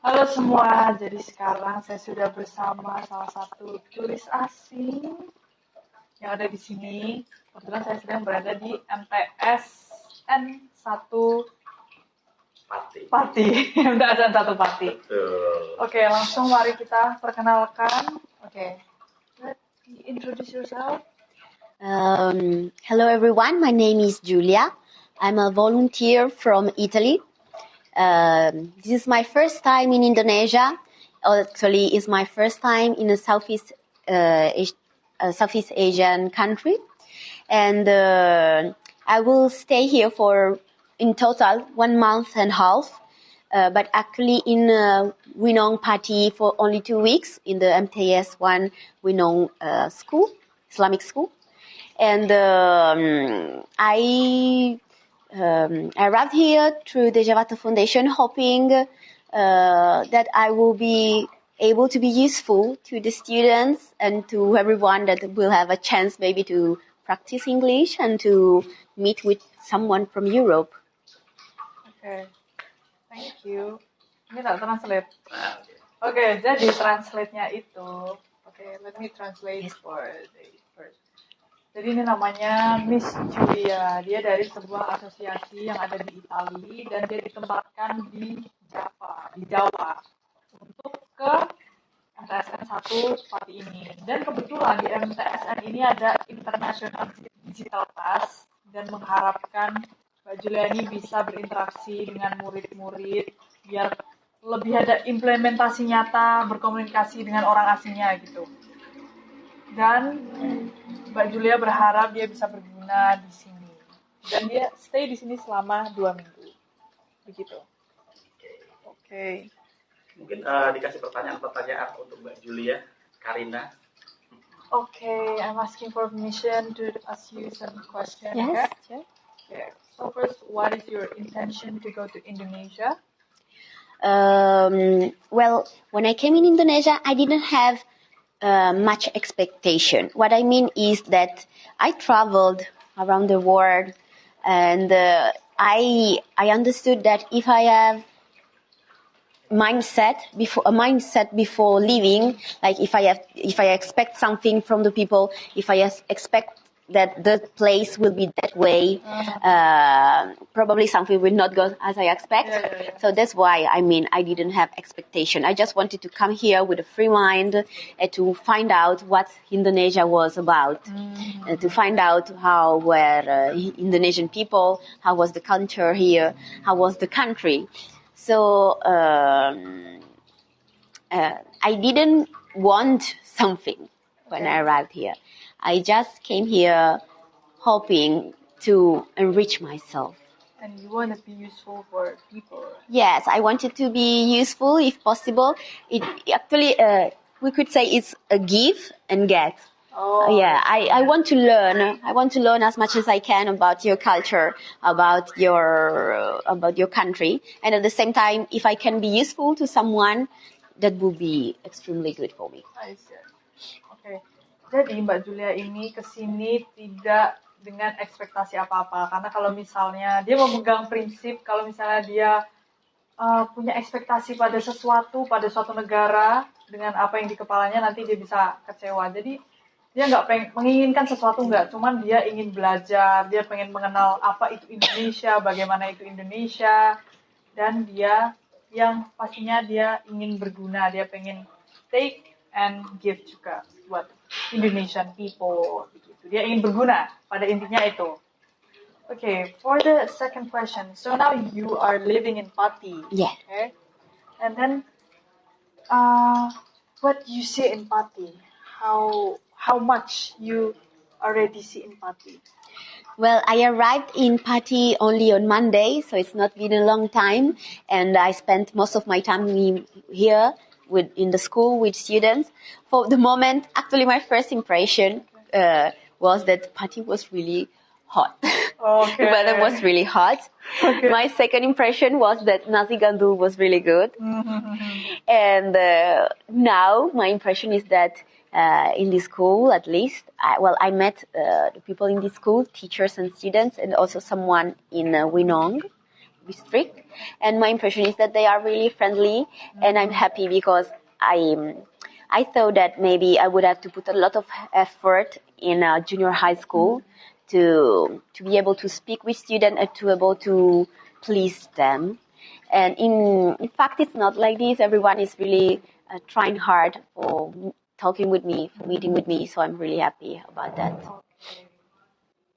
Halo semua, jadi sekarang saya sudah bersama salah satu turis asing yang ada di sini. Kebetulan saya sedang berada di MTS N1 Pati. MTS N1 Pati. Oke, langsung mari kita perkenalkan. Oke, introduce yourself. Hello everyone, my name is Giulia. I'm a volunteer from Italy. This is my first time in Indonesia. Actually, it's my first time in a Southeast Asian country. And I will stay here for, in total, 1 month and a half. But actually in Winong Pati for only 2 weeks in the MTS 1 Winong school, Islamic school. And I arrived here through the Javata Foundation, hoping that I will be able to be useful to the students and to everyone that will have a chance maybe to practice English and to meet with someone from Europe. Okay, thank you. Ini tak translate. Okay, jadi translate-nya itu. Okay, let me translate for the first. Jadi ini namanya Miss Julia. Dia dari sebuah asosiasi yang ada di Italia dan dia ditempatkan di Jawa untuk ke MTSN 1 Pati ini. Dan kebetulan di MTSN ini ada International Digital Class dan mengharapkan Mbak Julia ini bisa berinteraksi dengan murid-murid biar lebih ada implementasi nyata, berkomunikasi dengan orang asingnya gitu. Dan Mbak Julia berharap dia bisa berguna di sini. Dan dia stay di sini selama 2 minggu. Begitu. Oke. Mungkin dikasih pertanyaan untuk Mbak Julia, Karina. Okay, I'm asking for permission to ask you some questions. Yes. Okay? Yeah. So first, what is your intention to go to Indonesia? Well, when I came in Indonesia, I didn't have much expectation. What I mean is that I traveled around the world, and I understood that if I have a mindset before leaving, like if I expect something from the people, if I expect that the place will be that way, probably something will not go as I expect. Yeah. So that's why, I didn't have expectation. I just wanted to come here with a free mind to find out what Indonesia was about, to find out how were Indonesian people, how was the culture here, how was the country. So I didn't want something when I arrived here. I just came here hoping to enrich myself. And you want to be useful for people. Yes, I wanted to be useful if possible. It actually, we could say it's a give and get. Oh. Yeah, I want to learn. I want to learn as much as I can about your culture, about your country, and at the same time, if I can be useful to someone, that would be extremely good for me. I see. Okay. Jadi Mbak Julia ini kesini tidak dengan ekspektasi apa-apa. Karena kalau misalnya dia memegang prinsip, kalau misalnya dia punya ekspektasi pada sesuatu, pada suatu negara, dengan apa yang di kepalanya, nanti dia bisa kecewa. Jadi dia nggak menginginkan sesuatu, nggak. Cuman dia ingin belajar, dia pengen mengenal apa itu Indonesia, bagaimana itu Indonesia. Dan dia yang pastinya dia ingin berguna, dia pengen take and give juga buat Indonesian people begitu. Dia ingin berguna, pada intinya itu. Okay, for the second question. So now you are living in Pati. Yeah. Okay. And then what you see in Pati? How much you already see in Pati? Well, I arrived in Pati only on Monday, so it's not been a long time, and I spent most of my time here in the school with students. For the moment, actually my first impression was that Pati was really hot. Okay. The weather was really hot. Okay. My second impression was that nasi gandul was really good. And now my impression is that in this school, at least, I met the people in this school, teachers and students, and also someone in Winong, strict, and my impression is that they are really friendly, and I'm happy because I thought that maybe I would have to put a lot of effort in junior high school to be able to speak with students and to be able to please them. And in fact, it's not like this. Everyone is really trying hard for talking with me, for meeting with me. So I'm really happy about that. Okay.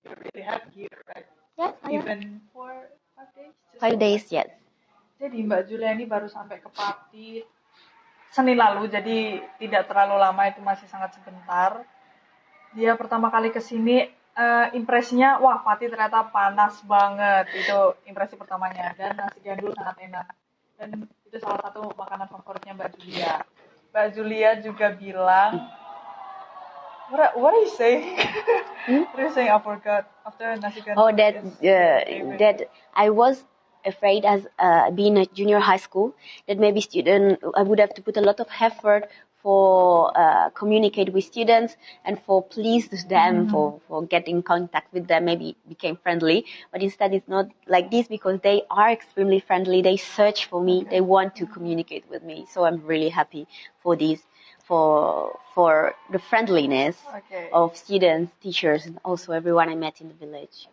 You're really happy here, right? Yes, I am. Even for 5 days? 5 days, yes. Jadi Mbak Julia ini baru sampai ke Pati Senin lalu, jadi tidak terlalu lama, itu masih sangat sebentar. Dia pertama kali ke sini, impresinya, wah Pati ternyata panas banget. Itu impresi pertamanya. Dan nasi gandul sangat enak. Dan itu salah satu makanan favoritnya Mbak Julia. Mbak Julia juga bilang, what are you saying? What are you saying? I forgot. After nasi gandul. Oh, that I was afraid as being a junior high school that maybe I would have to put a lot of effort for communicate with students and for please them, for get in contact with them, maybe became friendly. But instead it's not like this because they are extremely friendly. They search for me. They want to communicate with me. So I'm really happy for this, for the friendliness of students, teachers, and also everyone I met in the village.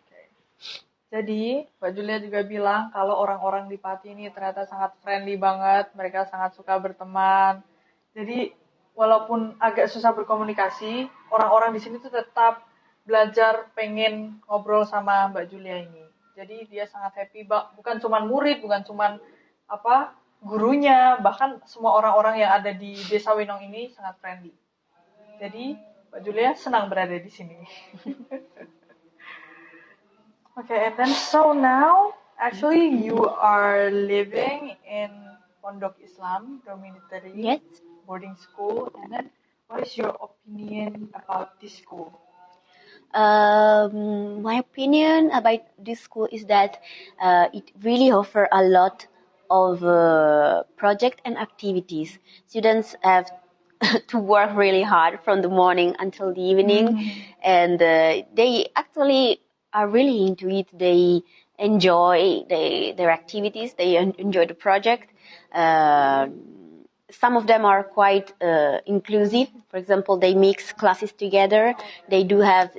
Jadi, Mbak Julia juga bilang kalau orang-orang di Pati ini ternyata sangat friendly banget, mereka sangat suka berteman. Jadi, walaupun agak susah berkomunikasi, orang-orang di sini tuh tetap belajar pengen ngobrol sama Mbak Julia ini. Jadi, dia sangat happy, bukan cuma murid, bukan cuma gurunya, bahkan semua orang-orang yang ada di Desa Winong ini sangat friendly. Jadi, Mbak Julia senang berada di sini. Okay, and then so now, actually you are living in Pondok Islam Dormitory boarding school, and then what is your opinion about this school? My opinion about this school is that it really offers a lot of project and activities. Students have to work really hard from the morning until the evening, and they actually are really into it. They enjoy their activities. They enjoy the project. Some of them are quite inclusive. For example, they mix classes together. They do have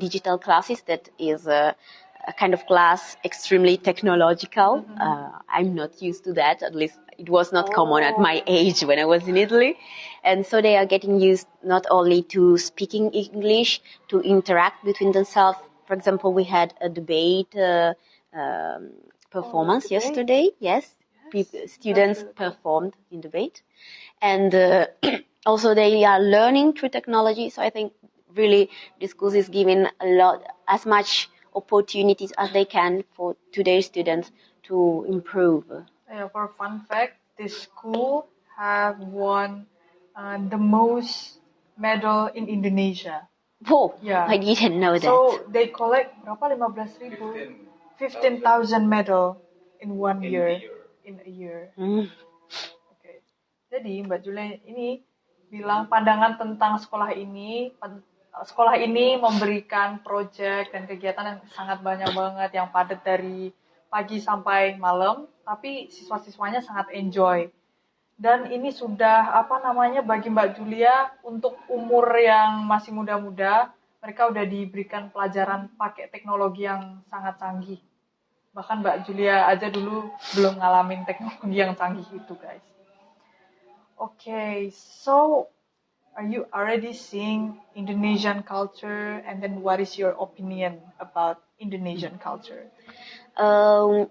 digital classes that is a kind of class extremely technological. I'm not used to that. At least it was not common at my age when I was in Italy. And so they are getting used not only to speaking English, to interact between themselves. For example, we had a debate performance yesterday. Yes, students performed in debate. And also they are learning through technology. So I think really this school is giving as much opportunities as they can for today's students to improve. For a fun fact, this school have won the most medal in Indonesia. Oh, I didn't know that. So they collect berapa 15,000 medal in 1 year. In a year. Okay. Jadi Mbak Julia ini bilang pandangan tentang sekolah ini memberikan proyek dan kegiatan yang sangat banyak banget, yang padat dari pagi sampai malam, tapi siswa-siswanya sangat enjoy. Dan ini sudah bagi Mbak Julia untuk umur yang masih muda-muda, mereka udah diberikan pelajaran pakai teknologi yang sangat canggih. Bahkan Mbak Julia aja dulu belum ngalamin teknologi yang canggih itu, guys. Okay, so are you already seeing Indonesian culture, and then what is your opinion about Indonesian culture?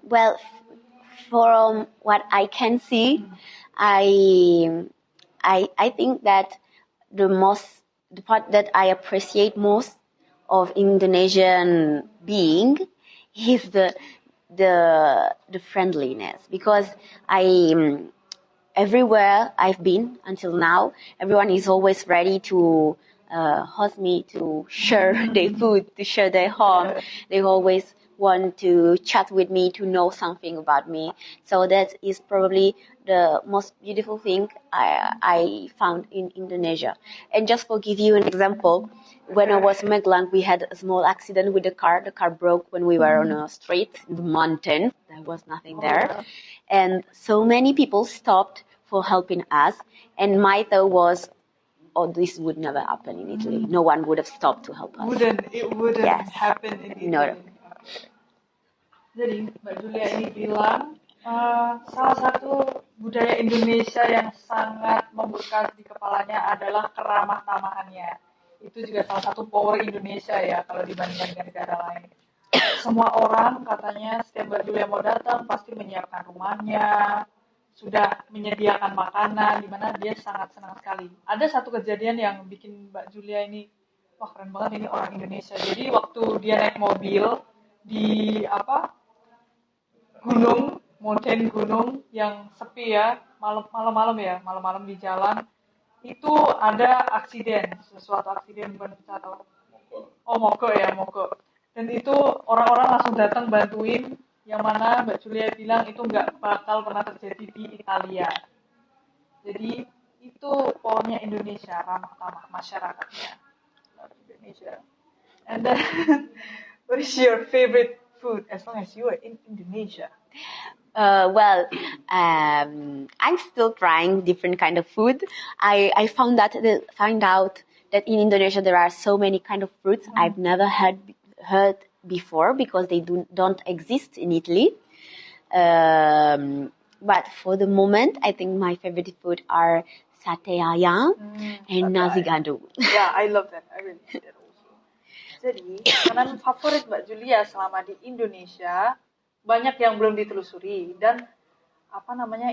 Well, from what I can see, I think that the part that I appreciate most of Indonesian being is the friendliness, because everywhere I've been until now, everyone is always ready to host me, to share their food, to share their home. They always want to chat with me, to know something about me. So that is probably the most beautiful thing I found in Indonesia. And just for give you an example, when I was in Magelang, we had a small accident with the car. The car broke when we were on a street in the mountain. There was nothing there. And so many people stopped for helping us. And my thought was, oh, this would never happen in Italy. No one would have stopped to help us. It wouldn't Yes. happen in Italy. No. Okay. Jadi Mbak Julia ini bilang salah satu budaya Indonesia yang sangat membekas di kepalanya adalah keramah tamahannya. Itu juga salah satu power Indonesia ya kalau dibandingkan dengan negara lain. Semua orang katanya setiap Mbak Julia mau datang pasti menyiapkan rumahnya, sudah menyediakan makanan, di mana dia sangat senang sekali. Ada satu kejadian yang bikin Mbak Julia ini, wah keren banget ini orang Indonesia. Jadi waktu dia naik mobil di gunung yang sepi ya, malam-malam di jalan, itu ada suatu aksiden bukan pesawat. Mogok. Dan itu orang-orang langsung datang bantuin, yang mana Mbak Julia bilang itu nggak bakal pernah terjadi di Italia. Jadi itu powernya Indonesia, ramah tamah masyarakatnya. Indonesia. And then, what is your favorite food as long as you are in Indonesia? I'm still trying different kind of food. I find out that in Indonesia there are so many kind of fruits I've never heard before because they don't exist in Italy. But for the moment, I think my favorite food are sate ayam and nasi gandul. Yeah, I love that. I really like that also. Jadi, makanan favorit Mbak Julia selama di Indonesia banyak yang belum ditelusuri dan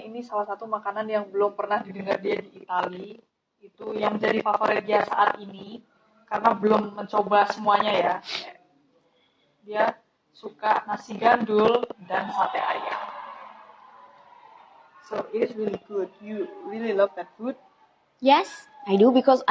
ini salah satu makanan yang belum pernah didengar dia di Italia. Itu yang jadi favorit dia saat ini karena belum mencoba semuanya ya. Dia suka nasi gandul dan sate ayam. So it is really good. You really love that food? Yes, I do because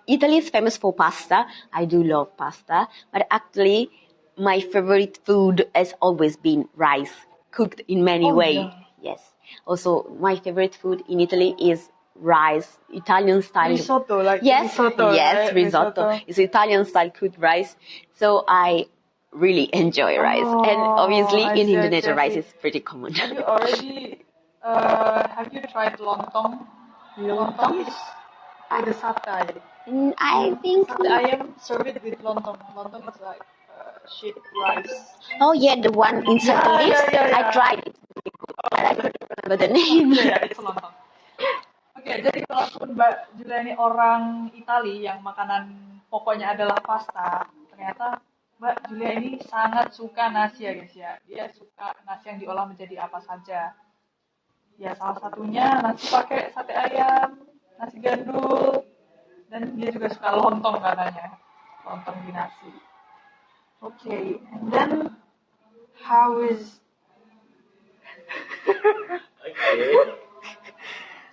Italy is famous for pasta. I do love pasta, but actually my favorite food has always been rice, cooked in many ways. Yeah. Yes. Also, my favorite food in Italy is rice, Italian style. Risotto, risotto. Yes, right? risotto. It's Italian style cooked rice. So I really enjoy rice. And obviously in Indonesia, rice is pretty common. Have you tried lontong? Lontong is with the satay. I think I am served with lontong. Lontong is like shit rice. Oh yeah, the one inside the leaves. Yeah. I tried it. I don't remember the name. Yeah, it's lontong. Oke, jadi kalaupun Mbak Julia ini orang Itali yang makanan pokoknya adalah pasta, ternyata Mbak Julia ini sangat suka nasi ya guys ya. Dia suka nasi yang diolah menjadi apa saja. Ya salah satunya nasi pakai sate ayam, nasi gandul, dan dia juga suka lontong katanya. Lontong di nasi. Okay, and then how is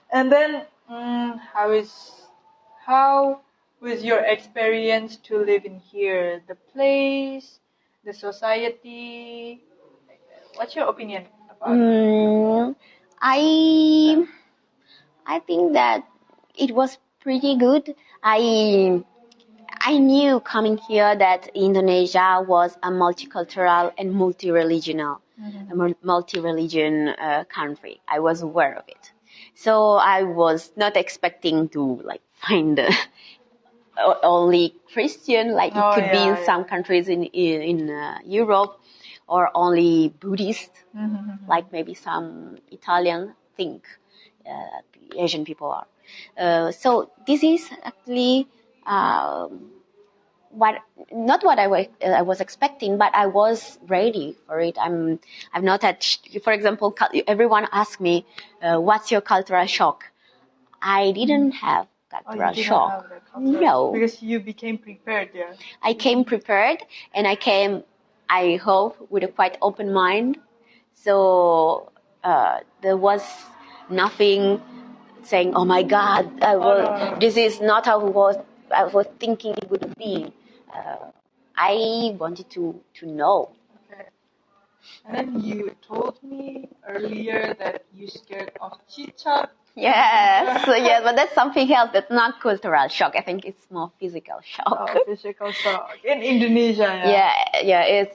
And then, how was your experience to live in here? The place, the society. What's your opinion about it? I think that it was pretty good. I knew coming here that Indonesia was a multicultural and multi-religion country. I was aware of it. So I was not expecting to find only Christian, it could be in some countries in Europe, or only Buddhist, like maybe some Italian think Asian people are. So this is actually not what I was expecting, but I was ready for it. I've not had, for example, everyone asked me, what's your cultural shock? I didn't have cultural shock. No. Because you became prepared there. I came prepared, and I hope, with a quite open mind. So there was nothing saying, oh my God, this is not how I was thinking it would be. I wanted to know. Okay. And then you told me earlier that you scared of cicak. Yes, yes, but that's something else. That's not cultural shock. I think it's more physical shock. Oh, physical shock in Indonesia. Yeah.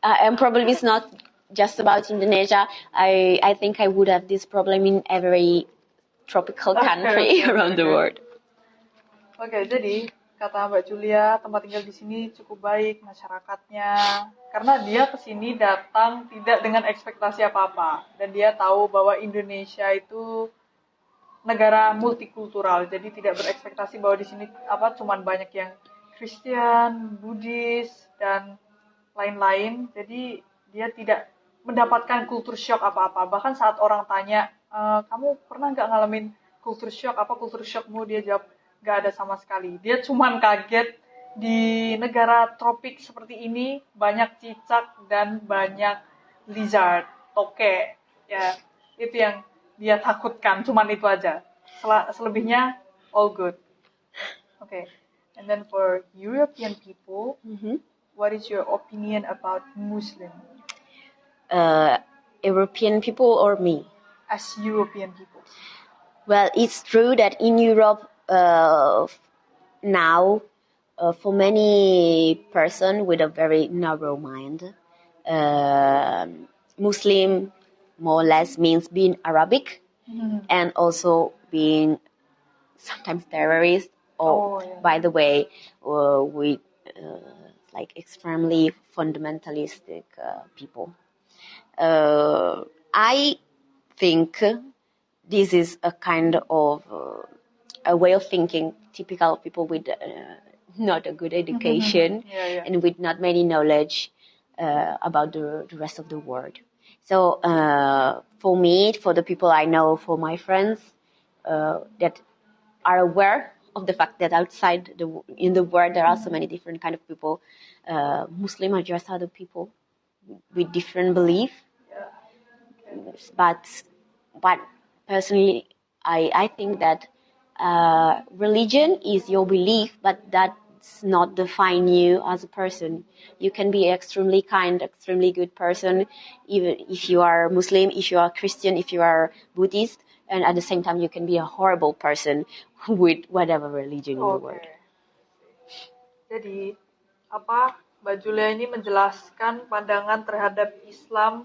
And probably it's not just about Indonesia. I think I would have this problem in every tropical country around the world. Oke, jadi kata Mbak Julia, tempat tinggal di sini cukup baik masyarakatnya, karena dia kesini datang tidak dengan ekspektasi apa-apa, dan dia tahu bahwa Indonesia itu negara multikultural, jadi tidak berekspektasi bahwa di sini cuman banyak yang Kristen, Buddhis, dan lain-lain. Jadi dia tidak mendapatkan culture shock apa-apa. Bahkan saat orang tanya, kamu pernah nggak ngalamin culture shock? Apa culture shockmu? Dia jawab, nggak ada sama sekali. Dia cuman kaget di negara tropik seperti ini banyak cicak dan banyak lizard, toke. Ya, itu yang dia takutkan, cuman itu aja. Selebihnya all good. Okay. And then for European people, what is your opinion about Muslim? European people or me? As European people. Well, it's true that in Europe now, for many person with a very narrow mind, Muslim more or less means being Arabic and also being sometimes terrorist or, by the way, with like extremely fundamentalistic people. I think this is a kind of a way of thinking typical of people with not a good education and with not many knowledge about the rest of the world. So for me, for the people I know, for my friends that are aware of the fact that outside in the world there are so many different kind of people, Muslim are just other people with different belief. But personally, I think that religion is your belief, but that's not define you as a person. You can be extremely kind, extremely good person, even if you are Muslim, if you are Christian, if you are Buddhist, and at the same time you can be a horrible person with whatever religion in the world. Jadi, Mbak Julia ini menjelaskan pandangan terhadap Islam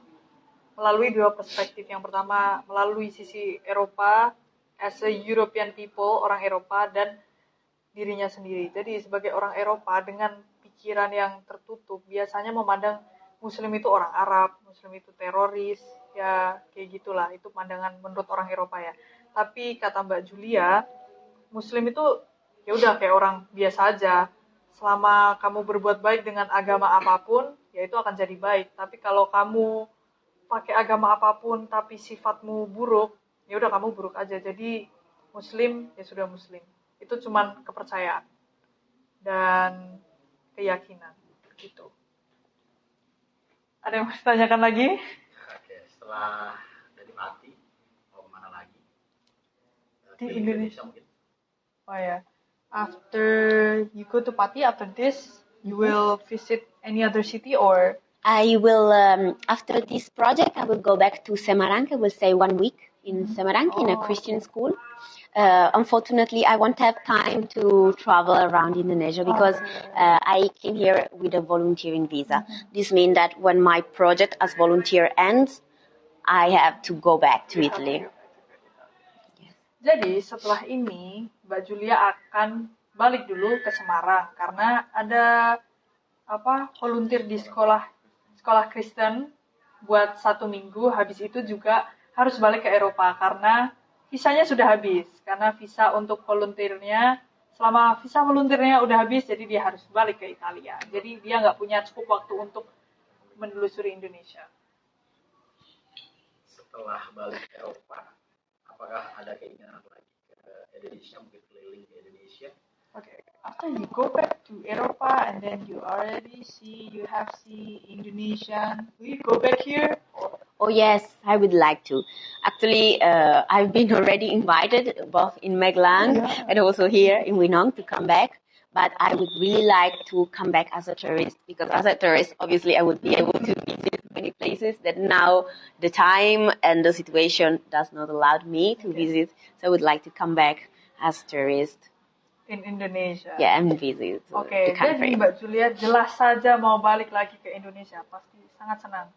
melalui dua perspektif. Yang pertama, melalui sisi Eropa, as a European people, orang Eropa, dan dirinya sendiri. Jadi sebagai orang Eropa dengan pikiran yang tertutup, biasanya memandang Muslim itu orang Arab, Muslim itu teroris, ya kayak gitulah. Itu pandangan menurut orang Eropa ya. Tapi kata Mbak Julia, Muslim itu ya udah kayak orang biasa aja. Selama kamu berbuat baik dengan agama apapun, ya itu akan jadi baik. Tapi kalau kamu pakai agama apapun tapi sifatmu buruk, ya udah kamu buruk aja. Jadi Muslim ya sudah Muslim. Itu cuman kepercayaan dan keyakinan gitu. Ada yang mau ditanyakan lagi? Oke, setelah dari Pati mau kemana lagi? Di Indonesia mungkin. Oh ya. After you go to Pati, after this you will visit any other city or? I will after this project I will go back to Semarang. I will stay 1 week in Semarang in a Christian school. Unfortunately, I won't have time to travel around Indonesia because I came here with a volunteering visa. This means that when my project as volunteer ends, I have to go back to Italy. Jadi setelah ini, Mbak Julia akan balik dulu ke Semarang karena ada volunteer di sekolah Kristen buat 1 minggu. Habis itu juga harus balik ke Eropa karena visanya sudah habis. Karena visa untuk volunteernya, selama visa volunteernya udah habis, jadi dia harus balik ke Italia. Jadi dia nggak punya cukup waktu untuk menelusuri Indonesia. Setelah balik ke Eropa, apakah ada keinginan lagi ke Indonesia, mungkin keliling ke Indonesia? Okay. After you go back to Eropa and then you have Indonesia, will you go back here? Oh yes, I would like to. Actually, I've been already invited both in Magelang and also here in Winong to come back. but I would really like to come back as a tourist, because as a tourist, obviously, I would be able to visit many places that now the time and the situation does not allow me to visit. So I would like to come back as tourist. In Indonesia. Yeah, and visit the Oke, country. jadi Mbak Julia jelas saja mau balik lagi ke Indonesia, pasti sangat senang.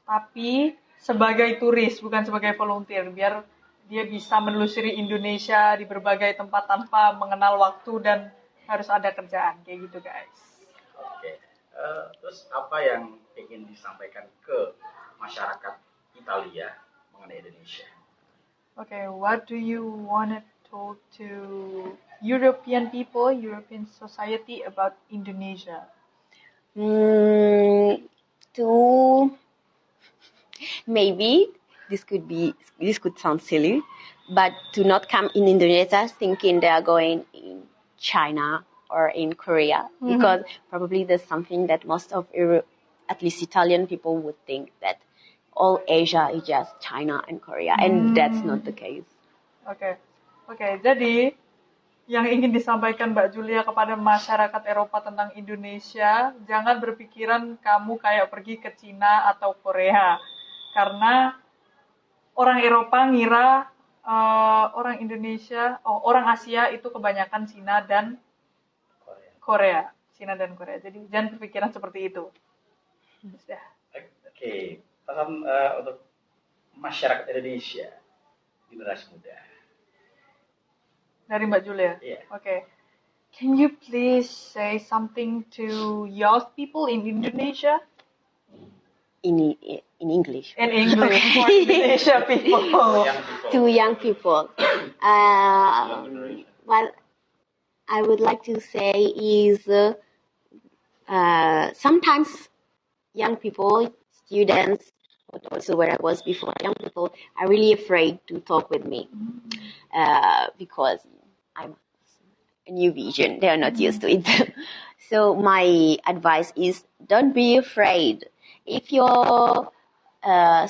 Tapi sebagai turis, bukan sebagai volunteer, biar dia bisa menelusuri Indonesia di berbagai tempat tanpa mengenal waktu dan harus ada kerjaan, kayak gitu guys. Oke. Terus apa yang ingin disampaikan ke masyarakat Italia mengenai Indonesia? Okay, what do you want to talk to European people, European society about Indonesia? Maybe this could sound silly, but to not come in Indonesia thinking they are going in China or in Korea, because probably there's something that most of at least Italian people would think, that all Asia is just China and Korea, and that's not the case. Oke, jadi yang ingin disampaikan Mbak Julia kepada masyarakat Eropa tentang Indonesia, jangan berpikiran kamu kayak pergi ke Cina atau Korea. Karena orang Eropa ngira orang Indonesia, orang Asia itu kebanyakan Cina dan Korea. Cina dan Korea. Jadi jangan berpikiran seperti itu. Oke, pesan untuk masyarakat Indonesia, generasi muda. Dari Mbak Julia? Yeah. Okay. Can you please say something to young people in Indonesia? In English. In English, for Indonesia people. To young people. What I would like to say is sometimes young people, students, but also where I was before, young people are really afraid to talk with me because I'm a new vision. They are not used to it. So my advice is, don't be afraid. If your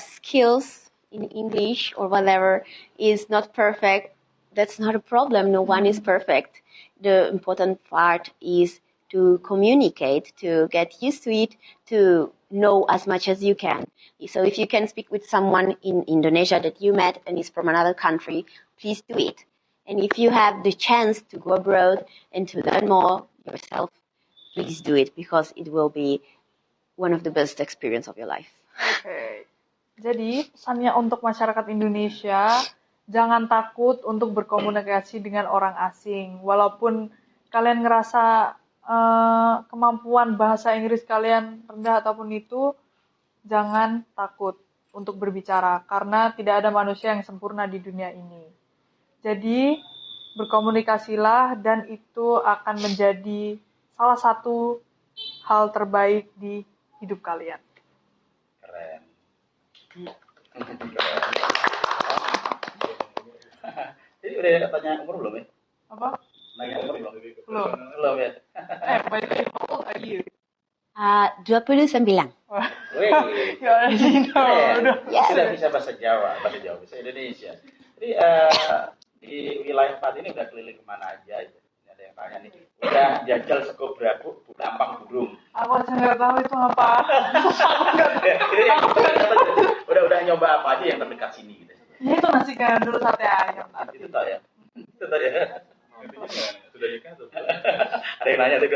skills in English or whatever is not perfect, that's not a problem. No one is perfect. The important part is to communicate, to get used to it, to know as much as you can. So if you can speak with someone in Indonesia that you met and is from another country, please do it. And if you have the chance to go abroad and to learn more yourself, please do it, because it will be one of the best experience of your life. Oke. Jadi, pesannya untuk masyarakat Indonesia, jangan takut untuk berkomunikasi dengan orang asing. Walaupun kalian ngerasa kemampuan bahasa Inggris kalian rendah ataupun itu, jangan takut untuk berbicara, karena tidak ada manusia yang sempurna di dunia ini. Jadi, berkomunikasilah dan itu akan menjadi salah satu hal terbaik di hidup kalian. Keren. Jadi udah tanya umur belum ya? Apa? Nanya umur belum? Belum ya? By the way, how old are you? 29. Wih. Ya, Yes. Sudah bisa bahasa Jawa, bahasa Indonesia. Jadi di wilayah Pati ini udah keliling kemana aja? Ada yang tanya nih. Udah jajal sego brabu, dampang burung. Aku aja nggak tahu itu apa. Udah nyoba apa aja yang terdekat sini gitu. Ya, itu nasi gandul sate ayam. Itu tak ya? Sudah nikah tuh. Ada yang nanya tuh,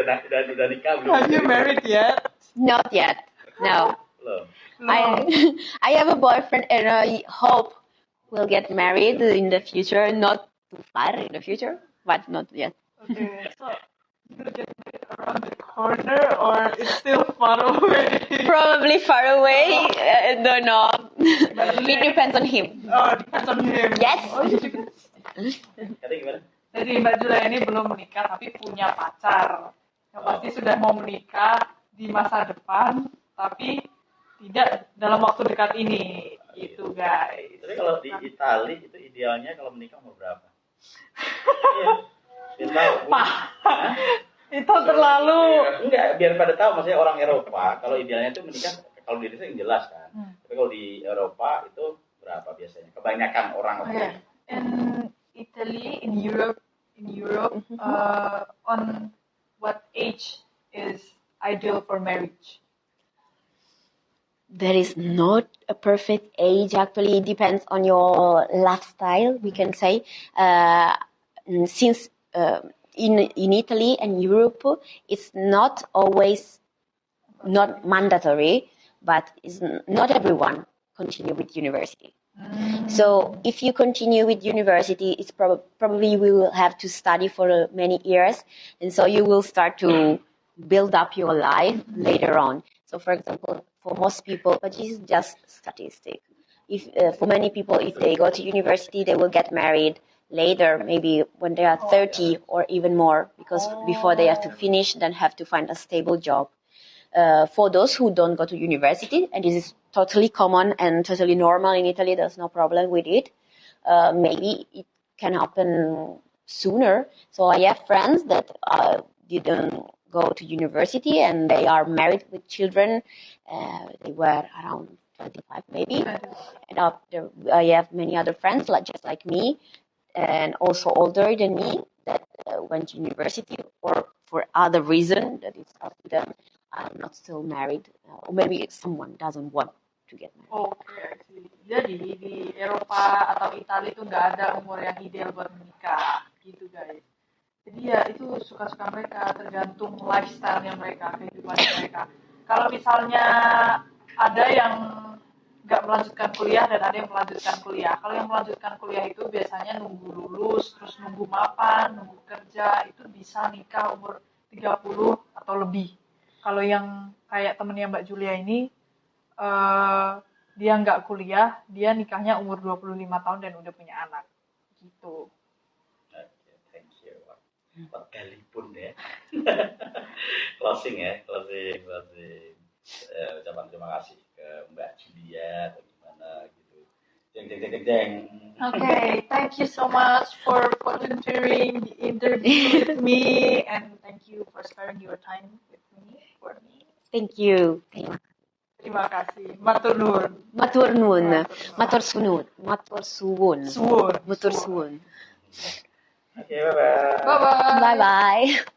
udah nikah belum? Have you married yet? Not yet. No. Belum. I have a boyfriend and I hope we'll get married in the future. Not too far in the future, but not yet. Okay, so you get married around the corner or it's still far away? Probably far away. Don't know. It depends on him. Oh, depends on him. Yes. Katanya gimana? Jadi Mbak Julia ini belum menikah tapi punya pacar. Yang pasti sudah mau menikah di masa depan, tapi tidak dalam waktu dekat ini. Itu guys. Tapi kalau di Italia itu idealnya kalau menikah umur berapa? Biar tahu. Itu terlalu. Enggak, biar pada tahu, maksudnya orang Eropa kalau idealnya itu menikah, kalau di Indonesia yang jelas kan. Tapi kalau di Eropa itu berapa biasanya? Kebanyakan orang. In Italy, in Europe, on age is ideal for marriage? There is not a perfect age. Actually, it depends on your lifestyle, we can say. Since in Italy and Europe, it's not always not mandatory, but it's not everyone continue with university. So if you continue with university, it's probably you will have to study for many years, and so you will start to build up your life later on. So, for example, for most people, but this is just statistic. If for many people, if they go to university, they will get married later, maybe when they are 30 or even more, because before they have to finish, then have to find a stable job. For those who don't go to university, and this is totally common and totally normal in Italy, there's no problem with it. Maybe it can happen sooner. So I have friends that didn't go to university and they are married with children. They were around 25 maybe. And I have many other friends, just like me, and also older than me, that went to university or for other reason that is up to them. I'm not still married, or maybe someone doesn't want to get married. Oke, jadi di Eropa atau Italia itu nggak ada umur yang ideal buat menikah, gitu guys. Jadi ya itu suka-suka mereka, tergantung lifestyle-nya mereka, kehidupan mereka. Kalau misalnya ada yang nggak melanjutkan kuliah dan ada yang melanjutkan kuliah. Kalau yang melanjutkan kuliah itu biasanya nunggu lulus, terus nunggu mapan, nunggu kerja, itu bisa nikah umur 30 atau lebih. Kalau yang kayak temennya Mbak Julia ini, dia nggak kuliah, dia nikahnya umur 25 tahun dan udah punya anak. Gitu. Oke, thank you. Sekalipun ya. Closing. Ucapan terima kasih ke Mbak Julia atau gimana gitu. Jeng. Okay, thank you so much for volunteering the interview with me, and thank you for sparing your time with me for me. Thank you. Terima kasih. Matur nuwun. Matur nuwun. Matur suwun. Matur suwun. Suwun. Matur suwun. Oke, bye-bye. Bye-bye. Bye-bye.